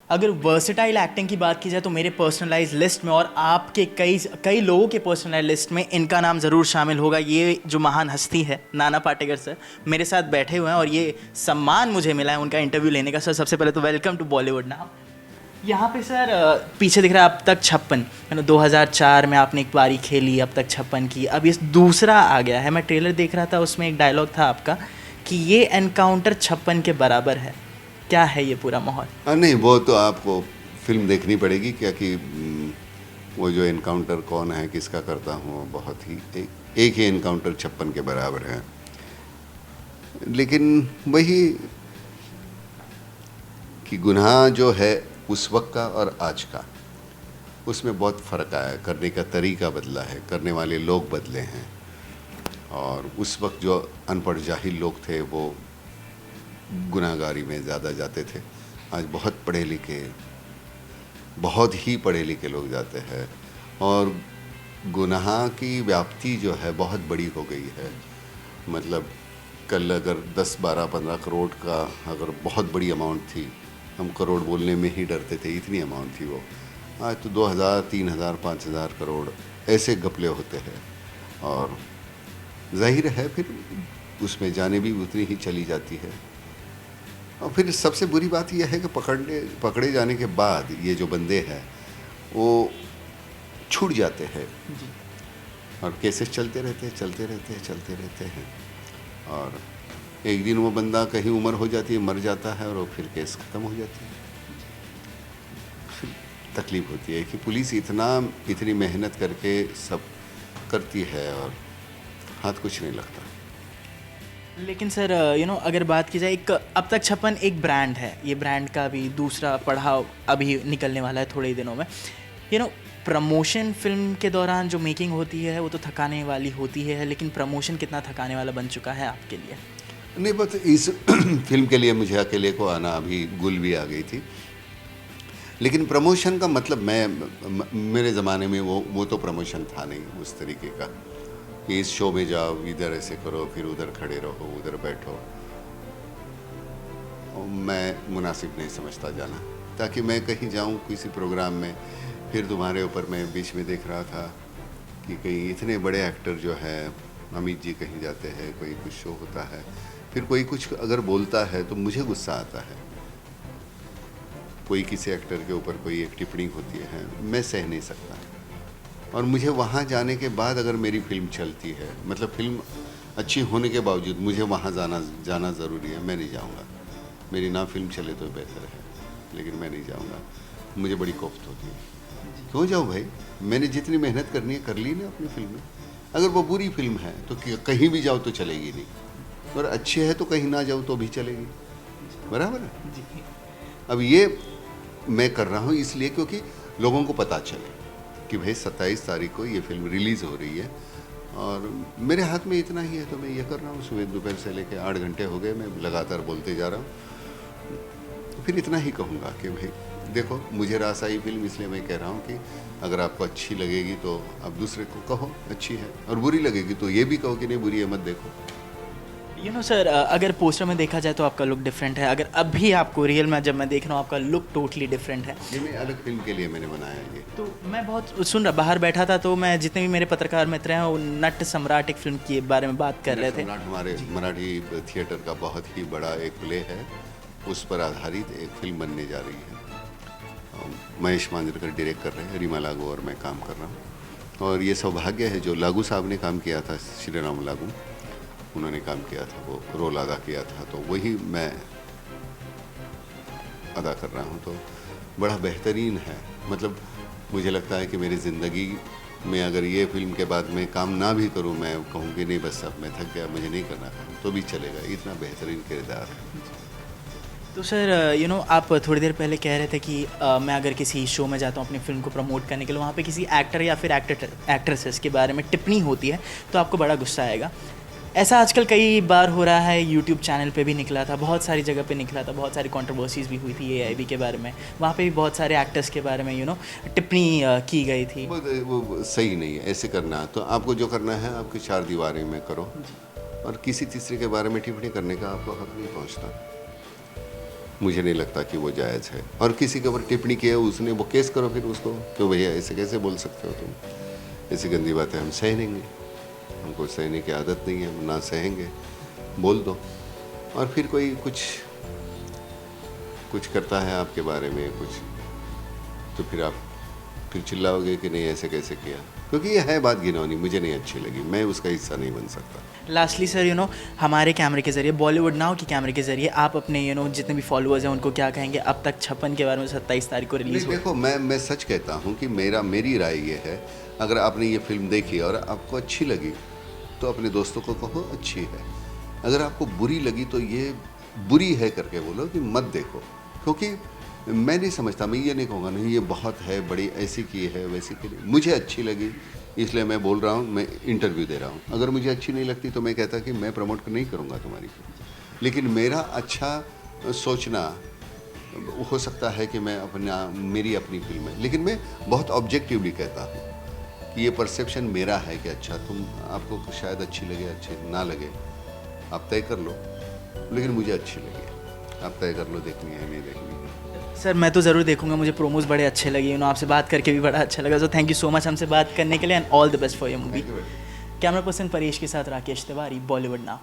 अगर versatile acting की बात की जाए तो मेरे पर्सनलाइज लिस्ट में और आपके कई कई लोगों के पर्सनलाइज लिस्ट में इनका नाम ज़रूर शामिल होगा। ये जो महान हस्ती है नाना पाटेकर सर मेरे साथ बैठे हुए हैं और ये सम्मान मुझे मिला है उनका इंटरव्यू लेने का। सर सबसे पहले तो वेलकम टू बॉलीवुड ना। यहाँ पे सर पीछे दिख रहा है अब तक 56, है ना। 2004 में आपने एक बारी खेली, अब तक 56 की, अब ये दूसरा आ गया है। मैं ट्रेलर देख रहा था, उसमें एक डायलॉग था आपका कि ये एनकाउंटर 56 के बराबर है। क्या है ये पूरा माहौल? नहीं, वो तो आपको फिल्म देखनी पड़ेगी क्या कि वो जो एनकाउंटर कौन है किसका करता हूँ वो बहुत ही एक ही एनकाउंटर 56 के बराबर है। लेकिन वही कि गुनाह जो है उस वक्त का और आज का, उसमें बहुत फ़र्क आया है। करने का तरीका बदला है, करने वाले लोग बदले हैं। और उस वक्त जो अनपढ़ जाहिल लोग थे वो गुनाहगारी में ज़्यादा जाते थे। आज बहुत पढ़े लिखे, बहुत ही पढ़े लिखे लोग जाते हैं और गुनाह की व्याप्ति जो है बहुत बड़ी हो गई है। मतलब कल अगर 10, 12, 15 करोड़ का अगर बहुत बड़ी अमाउंट थी, हम करोड़ बोलने में ही डरते थे, इतनी अमाउंट थी वो। आज तो 2000, 3000, 5000 करोड़ ऐसे घपले होते हैं। और जाहिर है फिर उसमें जाने भी उतनी ही चली जाती है। और फिर सबसे बुरी बात यह है कि पकड़े जाने के बाद ये जो बंदे हैं वो छूट जाते हैं और केसेस चलते रहते हैं। और एक दिन वो बंदा कहीं उम्र हो जाती है, मर जाता है और फिर केस ख़त्म हो जाती है। फिर तकलीफ़ होती है कि पुलिस इतनी मेहनत करके सब करती है और हाथ कुछ नहीं लगता। लेकिन सर अगर बात की जाए, एक अब तक 56 एक ब्रांड है, ये ब्रांड का भी दूसरा पड़ाव अभी निकलने वाला है थोड़े ही दिनों में। प्रमोशन फिल्म के दौरान जो मेकिंग होती है वो तो थकाने वाली होती है, लेकिन प्रमोशन कितना थकाने वाला बन चुका है आपके लिए? नहीं, बस इस फिल्म के लिए मुझे अकेले को आना अभी गुल भी आ गई थी। लेकिन प्रमोशन का मतलब मेरे ज़माने में वो तो प्रमोशन था नहीं उस तरीके का कि इस शो में जाओ, इधर ऐसे करो, फिर उधर खड़े रहो, उधर बैठो। मैं मुनासिब नहीं समझता जाना, ताकि मैं कहीं जाऊं किसी प्रोग्राम में, फिर तुम्हारे ऊपर मैं बीच में देख रहा था कि कहीं इतने बड़े एक्टर जो है अमित जी कहीं जाते हैं, कोई कुछ शो होता है, फिर कोई कुछ अगर बोलता है तो मुझे गुस्सा आता है। कोई किसी एक्टर के ऊपर कोई एक टिप्पणी होती है, मैं सह नहीं सकता। और मुझे वहाँ जाने के बाद अगर मेरी फिल्म चलती है, मतलब फिल्म अच्छी होने के बावजूद मुझे वहाँ जाना ज़रूरी है, मैं नहीं जाऊँगा। मेरी ना फिल्म चले तो बेहतर है, लेकिन मैं नहीं जाऊँगा। मुझे बड़ी कोफ्त होती है। क्यों जाऊँ भाई? मैंने जितनी मेहनत करनी है कर ली ना अपनी फिल्म में। अगर वो बुरी फिल्म है तो कहीं भी जाओ तो चलेगी नहीं, और अच्छी है तो कहीं ना जाओ तो भी चलेगी। बराबर है जी। अब ये मैं कर रहा हूँ इसलिए क्योंकि लोगों को पता चले कि भाई 27 तारीख को ये फिल्म रिलीज़ हो रही है और मेरे हाथ में इतना ही है तो मैं ये कर रहा हूँ। सुबह दोपहर से लेकर 8 घंटे हो गए, मैं लगातार बोलते जा रहा हूँ। फिर इतना ही कहूँगा कि भाई देखो, मुझे रास आई फिल्म, इसलिए मैं कह रहा हूँ कि अगर आपको अच्छी लगेगी तो आप दूसरे को कहो अच्छी है, और बुरी लगेगी तो ये भी कहो कि नहीं बुरी है, मत देखो। सर अगर पोस्टर में देखा जाए तो आपका लुक डिफरेंट है, अगर अभी आपको रियल में जब मैं देख रहा हूँ आपका लुक टोटली डिफरेंट है। ये मैं अलग फिल्म के लिए मैंने बनाया है ये। तो मैं बहुत सुन रहा, बाहर बैठा था तो मैं जितने भी मेरे पत्रकार मित्र हैं वो नट सम्राट एक फिल्म के बारे में बात कर रहे थे। हमारे मराठी थिएटर का बहुत ही बड़ा एक प्ले है, उस पर आधारित एक फिल्म बनने जा रही है। महेश मांजरेकर डायरेक्ट कर रहे हैं, रीमा लागू और मैं काम कर रहा हूँ। और ये सौभाग्य है जो लागू साहब ने काम किया था, श्री राम लागू, उन्होंने काम किया था, वो रोल अदा किया था, तो वही मैं अदा कर रहा हूँ। तो बड़ा बेहतरीन है। मतलब मुझे लगता है कि मेरी ज़िंदगी में अगर ये फिल्म के बाद मैं काम ना भी करूँ, मैं कहूँ कि नहीं बस अब मैं थक गया, मुझे नहीं करना था, तो भी चलेगा। इतना बेहतरीन किरदार है। तो सर आप थोड़ी देर पहले कह रहे थे कि मैं अगर किसी शो में जाता हूँ अपनी फिल्म को प्रमोट करने के लिए, वहाँ पे किसी एक्टर या फिर एक्ट्रेसेस के बारे में टिप्पणी होती है तो आपको बड़ा गुस्सा आएगा। ऐसा आजकल कई बार हो रहा है, यूट्यूब चैनल पे भी निकला था, बहुत सारी जगह पे निकला था, बहुत सारी कंट्रोवर्सीज भी हुई थी एआईबी के बारे में, वहाँ पे भी बहुत सारे एक्टर्स के बारे में टिप्पणी की गई थी। वो सही नहीं है ऐसे करना। तो आपको जो करना है आपकी 4 दीवारें में करो, और किसी तीसरे के बारे में टिप्पणी करने का आपको हक नहीं पहुँचता। मुझे नहीं लगता कि वो जायज़ है। और किसी के ऊपर टिप्पणी की है उसने, वो केस करो फिर उसको, तो भैया ऐसे कैसे बोल सकते हो तुम, ऐसी गंदी बातें हम सह लेंगे, हमको सहने की आदत नहीं है, ना सहेंगे, बोल दो। और फिर कोई कुछ करता है आपके बारे में कुछ, तो फिर आप फिर चिल्लाओगे कि नहीं ऐसे कैसे किया, क्योंकि ये है बात घिनौनी, मुझे नहीं अच्छी लगी, मैं उसका हिस्सा नहीं बन सकता। लास्टली सर, हमारे कैमरे के ज़रिए, बॉलीवुड नाउ के कैमरे के ज़रिए आप अपने जितने भी फॉलोअर्स हैं उनको क्या कहेंगे अब तक 56 के बारे में 27 तारीख को रिलीज़ नहीं, देखो मैं सच कहता हूँ कि मेरी राय ये है, अगर आपने ये फिल्म देखी और आपको अच्छी लगी तो अपने दोस्तों को कहो अच्छी है, अगर आपको बुरी लगी तो ये बुरी है करके बोलो कि मत देखो। क्योंकि मैं नहीं समझता, मैं ये नहीं कहूँगा नहीं ये बहुत है बड़ी, ऐसी की है वैसी की नहीं, मुझे अच्छी लगी इसलिए मैं बोल रहा हूँ, मैं इंटरव्यू दे रहा हूँ। अगर मुझे अच्छी नहीं लगती तो मैं कहता कि मैं प्रमोट नहीं करूँगा तुम्हारी फिल्म। लेकिन मेरा अच्छा सोचना हो सकता है कि मैं मेरी अपनी फिल्म है, लेकिन मैं बहुत ऑब्जेक्टिवली कहता हूँ कि ये परसेप्शन मेरा है कि अच्छा आपको शायद अच्छी लगे, अच्छी ना लगे, आप तय कर लो, लेकिन मुझे अच्छी लगी, आप तय कर लो देखनी है नहीं देखनी है। सर मैं तो ज़रूर देखूंगा, मुझे प्रोमोज बड़े अच्छे लगे, आपसे बात करके भी बड़ा अच्छा लगा। So thank you so much हमसे बात करने के लिए and all the best for your movie. Camera person Paresh के साथ राकेश तिवारी, बॉलीवुड नाउ।